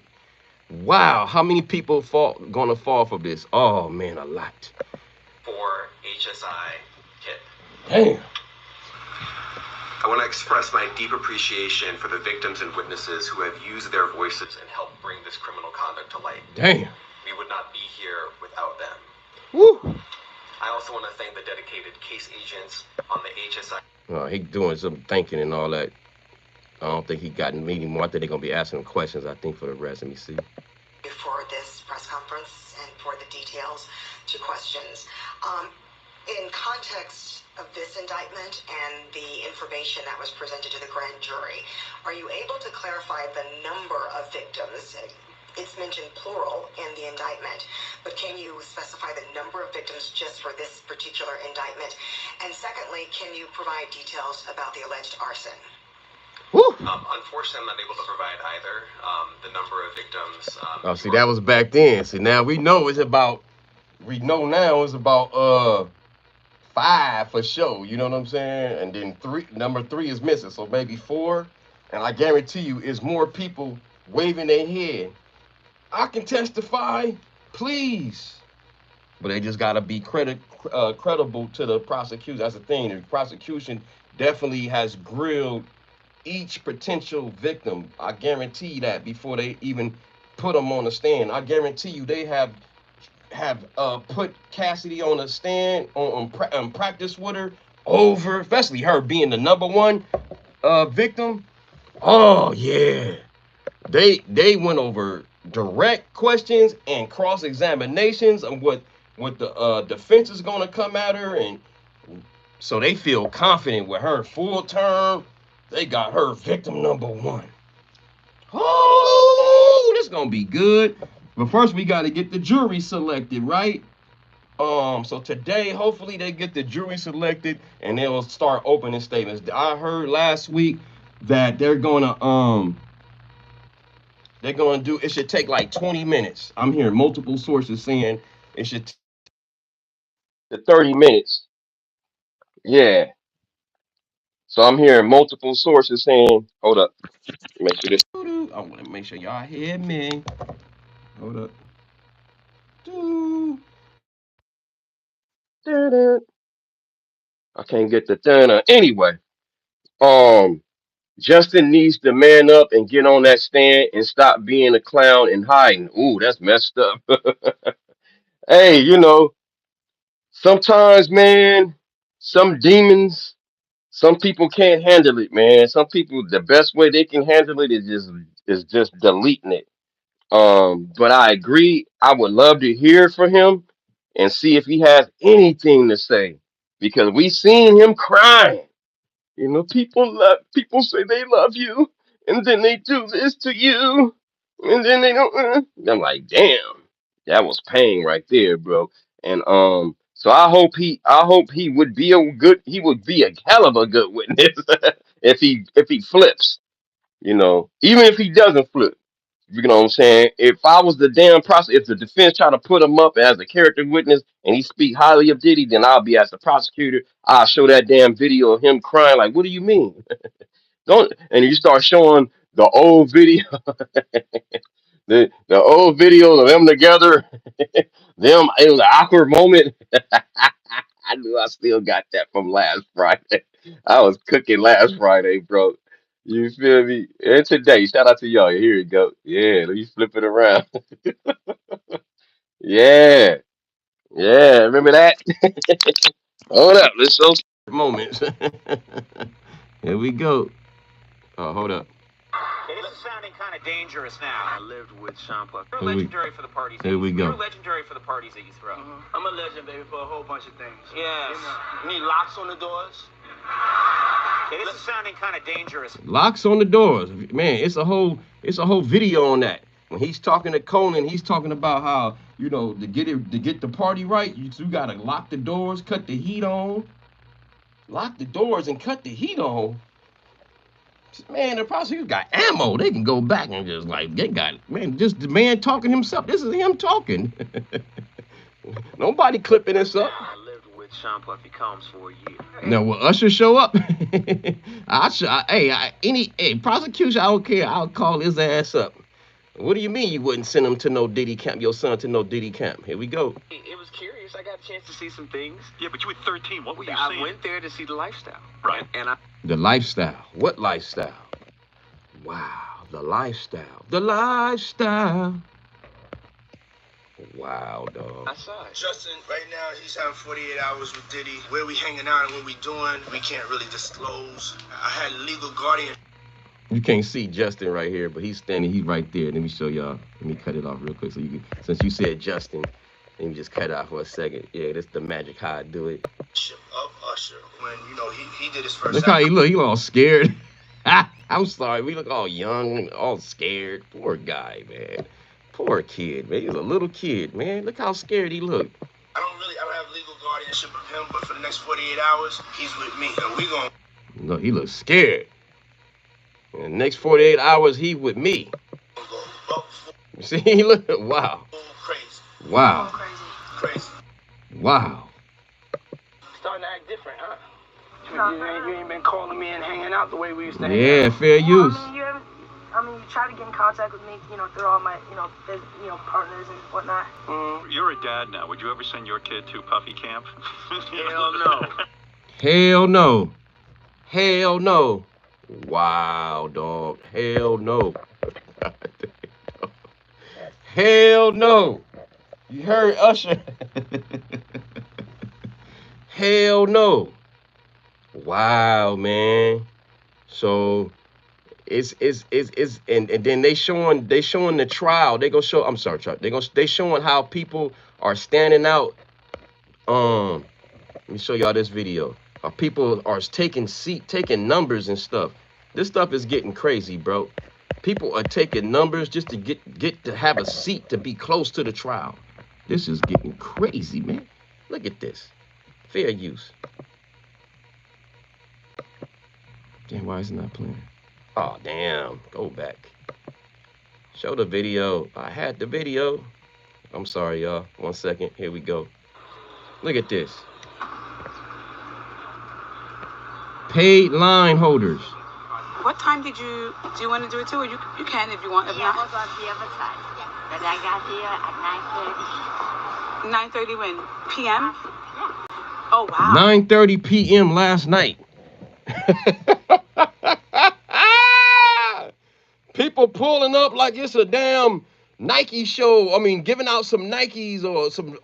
Wow, how many people gonna fall for this? Oh man, a lot.
For HSI KIT.
Damn.
I want to express my deep appreciation for the victims and witnesses who have used their voices and helped bring this criminal conduct to light.
Damn.
We would not be here without them.
Woo.
I also want to thank the dedicated case agents on the HSI.
He doing some thinking and all that. I don't think he got me anymore. I think they're gonna be asking him questions, I think, for the rest. Let me see.
For this press conference and for the details. Two questions. In context of this indictment and the information that was presented to the grand jury, are you able to clarify the number of victims? It's mentioned plural in the indictment, but can you specify the number of victims just for this particular indictment? And secondly, can you provide details about the alleged arson?
Unfortunately, I'm not able to provide either. The number of victims.
Oh, see, that was back then. See, now we know it's about. We know now it's about 5 for sure. You know what I'm saying? And then number 3 is missing, so maybe 4. And I guarantee you, it's more people waving their head. I can testify, please. But they just gotta be credible to the prosecution. That's the thing. The prosecution definitely has grilled each potential victim. I guarantee that before they even put them on the stand. I guarantee you they have put Cassidy on a stand on practice with her over, especially her being the number one victim. Oh yeah, they went over direct questions and cross examinations on what the defense is gonna come at her, and so they feel confident with her full term. They got her victim number 1. Oh, this gonna be good. But first we gotta get the jury selected, right? So today, hopefully they get the jury selected and they'll start opening statements. I heard last week that they're gonna do it should take like 20 minutes. I'm hearing multiple sources saying it should
The 30 minutes. Yeah. So I'm hearing multiple sources saying, hold up, make sure this.
I want to make sure y'all hear me. Hold up. Doo.
I can't get the done. Anyway, um, Justin needs to man up and get on that stand and stop being a clown and hiding. Ooh, that's messed up. Hey, sometimes, man, some demons, some people can't handle it, man. Some people, the best way they can handle it is just deleting it. But I agree. I would love to hear from him and see if he has anything to say because we seen him crying. People say they love you, and then they do this to you, and then they don't. I'm like, damn, that was pain right there, bro. And so I hope he would be a hell of a good witness if he flips, even if he doesn't flip. You know what I'm saying? If I was the damn if the defense tried to put him up as a character witness and he speak highly of Diddy, then I'll be as the prosecutor. I'll show that damn video of him crying. Like, what do you mean? Don't. And you start showing the old video, the old video of them together. Them, it was an awkward moment. I knew I still got that from last Friday. I was cooking last Friday, bro. You feel me? And today, shout out to y'all. Here you go. Yeah, let me flip it around. Yeah, yeah. Remember that? Hold up. Let's show some moments. Here we go. Oh, hold up.
This is sounding kind of dangerous now. I lived with Sean Puff. You're
Here we,
legendary for the parties.
here we
You're
go.
legendary for the parties that you throw.
I'm a legend, baby, for a whole bunch of things.
Yes.
You need locks on the doors.
Okay, this is sounding kind of dangerous.
Locks on the doors. Man, it's a whole video on that. When he's talking to Conan, he's talking about how, you know, to get the party right, you gotta lock the doors, cut the heat on. Lock the doors and cut the heat on. Man, the prosecutors got ammo. They can go back and just like they got man, just the man talking himself. This is him talking. Nobody clipping this up.
I lived with Sean Puffy Combs for a year.
Now, will Usher show up? Any prosecution, I don't care. I'll call his ass up. What do you mean you wouldn't send him to no Diddy camp, your son to no Diddy camp? Here we go.
It was curious. I got a chance to see some things.
Yeah, but you were 13. What were you
I
seeing?
went there to see the lifestyle.
Right.
And I.
The lifestyle. What lifestyle? Wow, the lifestyle. The lifestyle. Wow, dog.
I saw it.
Justin, right now, he's having 48 hours with Diddy. Where we hanging out and what we doing, we can't really disclose. I had legal guardian.
You can't see Justin right here, but he's standing. He's right there. Let me show y'all. Let me cut it off real quick so you can. Since you said Justin, let me just cut it off for a second. Yeah, that's the magic how I do it.
Of Usher, when you know he did his first.
Look how he look. He all scared. I'm sorry. We look all young, all scared. Poor guy, man. Poor kid, man. He's a little kid, man. Look how scared he looked.
I don't have legal guardianship of him, but for the next 48 hours, he's with me, and we gonna.
No, he looks scared. In the next 48 hours, he with me. You see, he look. Wow.
Crazy.
Wow.
Crazy.
Wow.
Starting to act different, huh? You ain't been calling me and hanging out the way we used to hang
Yeah,
out.
fair use.
You try to get in contact with me, through all my, partners and whatnot.
You're a dad now. Would you ever send your kid to Puffy camp?
Hell no.
Hell no. Hell no. Wow, dog. Hell no. Hell no. You heard Usher. Hell no. Wow, man. So it's and then they showing the trial. They gonna show. I'm sorry, Chuck. They showing how people are standing out. Let me show y'all this video. People are taking numbers and stuff. This stuff is getting crazy, bro. People are taking numbers just to get to have a seat to be close to the trial. This is getting crazy, man. Look at this. Fair use. Damn, why is it not playing? Oh, damn. Go back. Show the video. I had the video. I'm sorry, y'all. 1 second. Here we go. Look at this. Paid line holders.
What time do you want to do it too? Or you can if you want. If
Yeah,
not,
I was on the other side. Yeah. But I got here at 9:30.
9:30 when? PM?
Yeah.
Oh wow.
9:30 p.m. last night. People pulling up like it's a damn Nike show. I mean, giving out some Nikes or some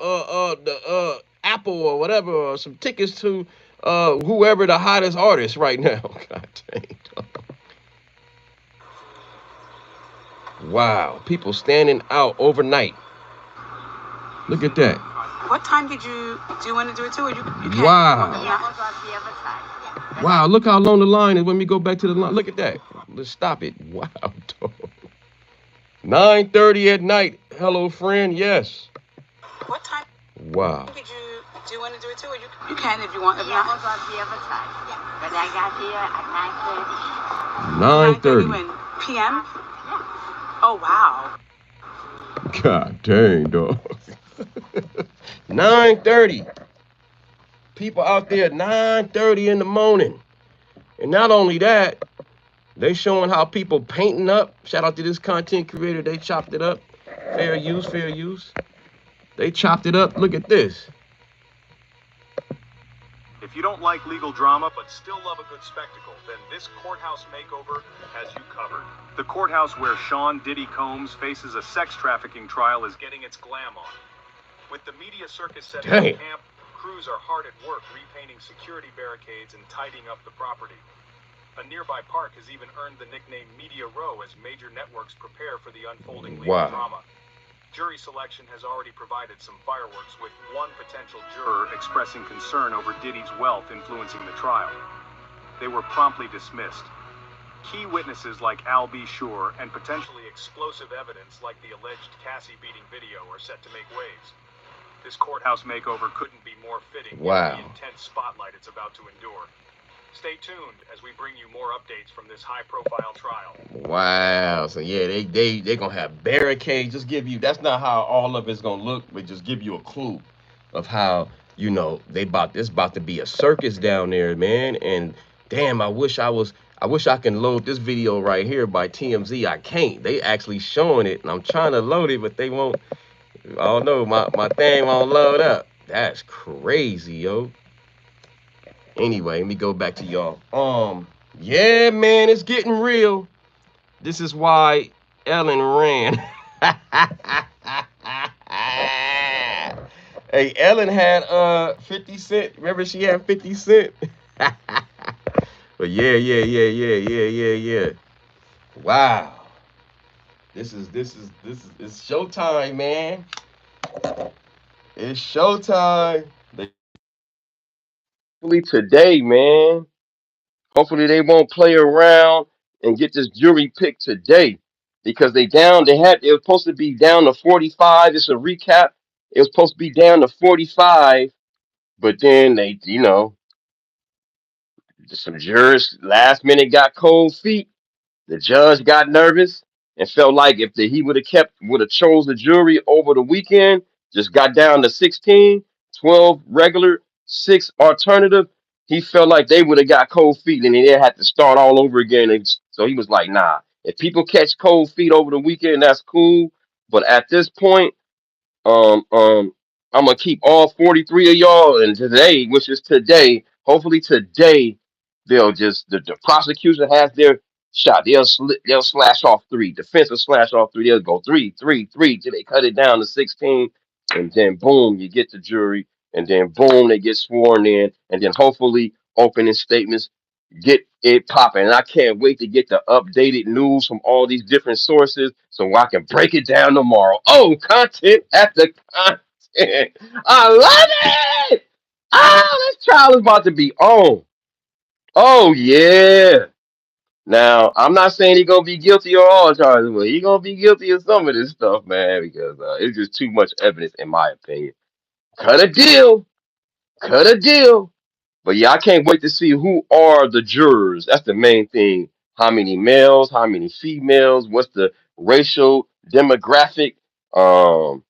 Apple or whatever, or some tickets to whoever the hottest artist right now. God dang. Wow, people standing out overnight. Look at that.
What time do you want to do it too? Or you can.
Wow.
If
Yeah, I
not,
was on the other side. Yeah.
Wow, look how long the line is when we go back to the line. Look at that. Let's stop it. Wow, dog. 9:30 at night. Hello, friend. Yes.
what time
Wow.
do you want to do it too? Or you can if you want. If
Yeah, I
not,
was on the other side. Yeah. But I got here at
9:30
9:30.
9:30.
when? PM?
Yeah.
Oh wow.
God dang, dog. 9:30. People out there at 9:30 in the morning. And not only that, they showing how people painting up. Shout out to this content creator. They chopped it up. Fair use, fair use. They chopped it up. Look at this.
If you don't like legal drama but still love a good spectacle, then this courthouse makeover has you covered. The courthouse where Sean Diddy Combs faces a sex trafficking trial is getting its glam on. With the media circus setting up camp, crews are hard at work repainting security barricades and tidying up the property. A nearby park has even earned the nickname Media Row as major networks prepare for the unfolding legal drama. Jury selection has already provided some fireworks, with one potential juror expressing concern over Diddy's wealth influencing the trial. They were promptly dismissed. Key witnesses like Al B. Sure and potentially explosive evidence like the alleged Cassie beating video are set to make waves. This courthouse makeover couldn't be more fitting given the intense spotlight it's about to endure. Stay tuned as we bring you more updates from this high-profile trial.
Wow. So yeah, they gonna have barricades. Just give you. That's not how all of it's gonna look, but just give you a clue of how this about to be a circus down there, man. And damn, I wish I can load this video right here by TMZ. I can't. They actually showing it, and I'm trying to load it, but they won't. I don't know. My thing won't load up. That's crazy, yo. Anyway, let me go back to y'all. Yeah, man, it's getting real. This is why Ellen ran. Hey, Ellen had 50 Cent. Remember she had 50 Cent? But yeah. Wow. This is it's showtime, man. It's showtime. Hopefully today, man. Hopefully they won't play around and get this jury picked today, because it was supposed to be down to 45. It's a recap. It was supposed to be down to 45, but then some jurors last minute got cold feet. The judge got nervous and felt like if he would have chose the jury over the weekend, just got down to 16, 12 regular, 6 alternative, he felt like they would have got cold feet and they had to start all over again. And so he was like, nah, if people catch cold feet over the weekend, that's cool. But at this point, um, um, I'm gonna keep all 43 of y'all, and today, which is today, hopefully today, the prosecution has their shot. They'll slash off 3. Defense will slash off 3. They'll go 3 till they cut it down to 16, and then boom, you get the jury, and then boom, they get sworn in, and then hopefully opening statements get it popping. And I can't wait to get the updated news from all these different sources so I can break it down tomorrow. Oh, content after content. I love it. Oh, this trial is about to be on. Oh, yeah. Now, I'm not saying he's gonna be guilty of all charges, but he's gonna be guilty of some of this stuff, man, because it's just too much evidence, in my opinion. Cut a deal. Cut a deal. But yeah, I can't wait to see who are the jurors. That's the main thing. How many males? How many females? What's the racial demographic? Um,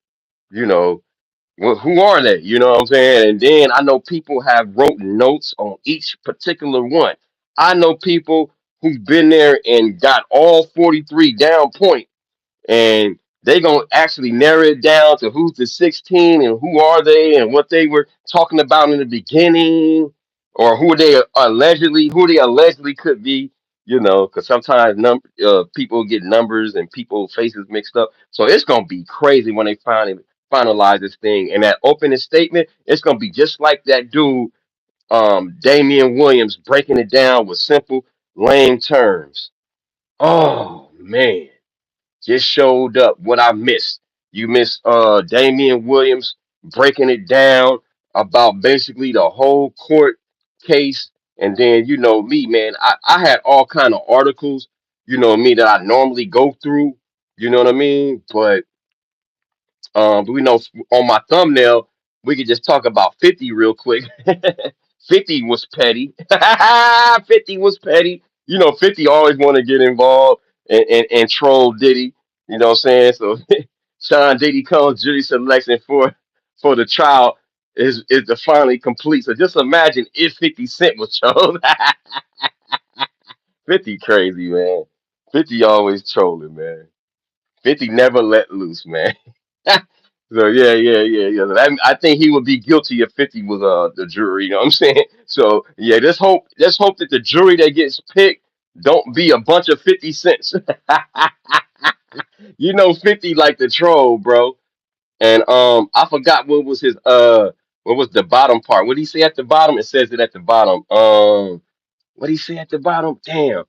you know, who are they? You know what I'm saying? And then I know people have wrote notes on each particular one. I know people who've been there and got all 43 down point, and they gonna actually narrow it down to who's the 16 and who are they and what they were talking about in the beginning, or who they allegedly could be. Because sometimes people get numbers and people faces mixed up. So it's gonna be crazy when they finally finalize this thing. And that opening statement, it's gonna be just like that dude, Damian Williams, breaking it down with simple, lame terms. Oh man, just showed up. What I missed. You missed Damian Williams breaking it down about basically the whole court case. And then me, man, I had all kind of articles, me, that I normally go through, you know what I mean? But we know on my thumbnail, we could just talk about 50 real quick. 50 was petty. 50 was petty. 50 always want to get involved and troll Diddy. You know what I'm saying? So Sean Diddy comes, jury selection for the trial is the finally complete. So just imagine if 50 Cent was chosen. 50 crazy, man. 50 always trolling, man. 50 never let loose, man. So yeah. I think he would be guilty if 50 was the jury. You know what I'm saying? So yeah, let's hope that the jury that gets picked don't be a bunch of 50 cents. You know, 50 like the troll, bro. And I forgot what was the bottom part. What did he say at the bottom? It says it at the bottom. What did he say at the bottom? Damn.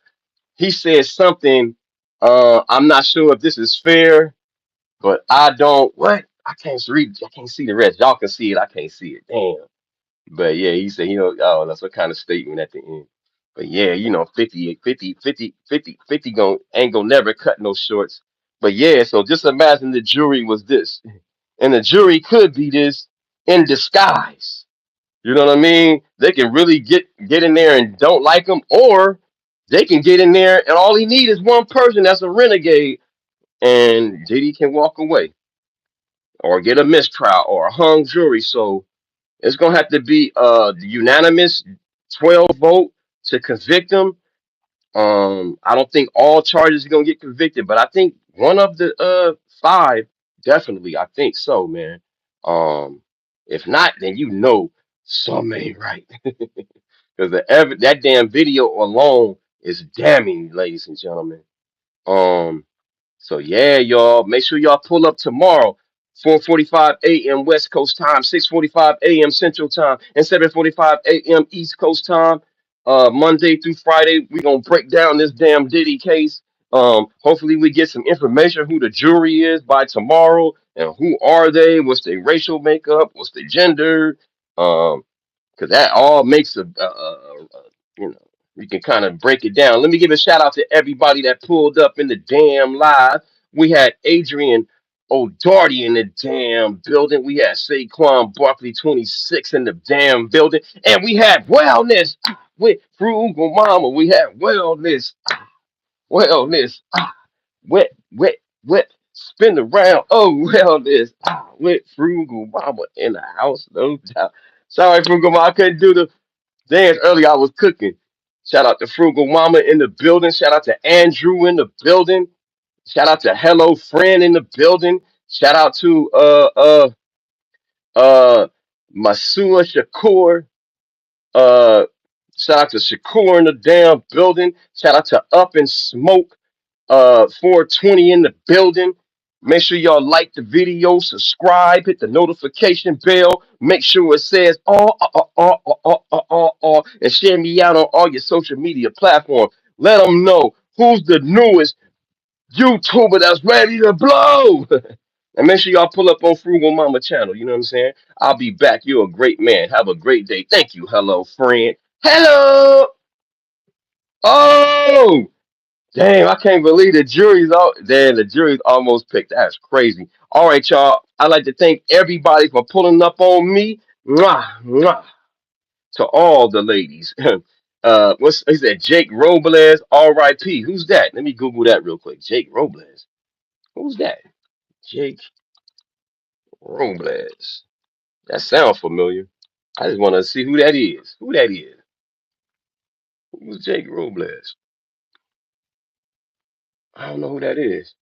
He said something. I'm not sure if this is fair, but I don't what? I can't read. I can't see the rest. Y'all can see it. I can't see it. Damn. But yeah, he said, oh, that's what kind of statement at the end. But yeah, 50 ain't gonna never cut no shorts. But yeah, so just imagine the jury was this. And the jury could be this in disguise. You know what I mean? They can really get in there and don't like him, or they can get in there and all he need is one person that's a renegade, and Diddy can walk away or get a mistrial or a hung jury. So it's gonna have to be the unanimous 12 vote to convict him. I don't think all charges are gonna get convicted, but I think one of the five definitely. I think so, man. Um, if not, then some ain't right because that damn video alone is damning, ladies and gentlemen. Um, so yeah, y'all, make sure y'all pull up tomorrow, 4:45 a.m. West Coast time, 6:45 a.m. Central time, and 7:45 a.m. East Coast time. Monday through Friday, we're gonna break down this damn Diddy case. Hopefully we get some information who the jury is by tomorrow and who are they, what's their racial makeup, what's their gender. Um, because that all makes you know we can kind of break it down. Let me give a shout out to everybody that pulled up in the damn live. We had Adrian O'Darty in the damn building. We had Saquon Barkley 26 in the damn building, and we had wellness with Frugal Mama. We had wellness, wet, spin around. Oh, wellness with Frugal Mama in the house, no doubt. Sorry, Frugal Mama, I couldn't do the dance earlier. I was cooking. Shout out to Frugal Mama in the building. Shout out to Andrew in the building. Shout out to Hello Friend in the building. Shout out to uh Masua Shakur. Uh Shout out to Shakur in the damn building. Shout out to Up and Smoke. 420 in the building. Make sure y'all like the video, subscribe, hit the notification bell. Make sure it says all, and share me out on all your social media platforms. Let them know who's the newest YouTuber that's ready to blow. And make sure y'all pull up on Frugal Mama channel. You know what I'm saying? I'll be back. You're a great man. Have a great day. Thank you. Hello, friend. Hello. Oh. Damn, I can't believe the jury's all damn, the jury's almost picked. That's crazy. All right, y'all. I'd like to thank everybody for pulling up on me. Mwah, mwah. To all the ladies. What's is that? Jake Robles, R.I.P. Who's that? Let me Google that real quick. Jake Robles. Who's that? Jake Robles. That sounds familiar. I just want to see who that is. Who that is? Who's Jake Robles? I don't know who that is.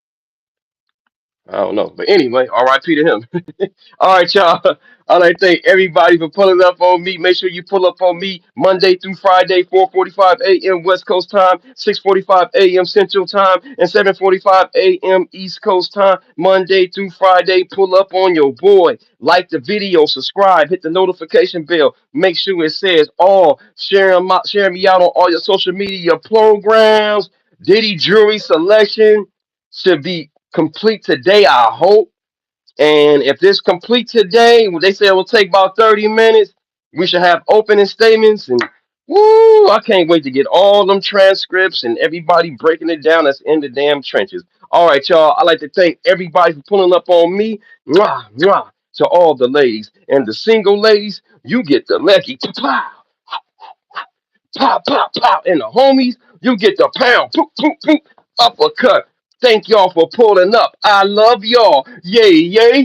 I don't know. But anyway, RIP to him. All right, y'all. I'd like to thank everybody for pulling up on me. Make sure you pull up on me Monday through Friday, 4:45 a.m. West Coast time, 6:45 a.m. Central time, and 7:45 a.m. East Coast time. Monday through Friday, pull up on your boy. Like the video, subscribe, hit the notification bell. Make sure it says all. Share me out on all your social media programs. Diddy Jury Selection should be complete today, I hope. And if this complete today, they say it will take about 30 minutes. We should have opening statements and woo, I can't wait to get all them transcripts and everybody breaking it down that's in the damn trenches. All right, y'all. I'd like to thank everybody for pulling up on me. Mwah, mwah, to all the ladies. And the single ladies, you get the lecky. Pow, pop, pop, pop. And the homies, you get the pound. Poop, poop, poop. Uppercut. Thank y'all for pulling up. I love y'all. Yay, yay.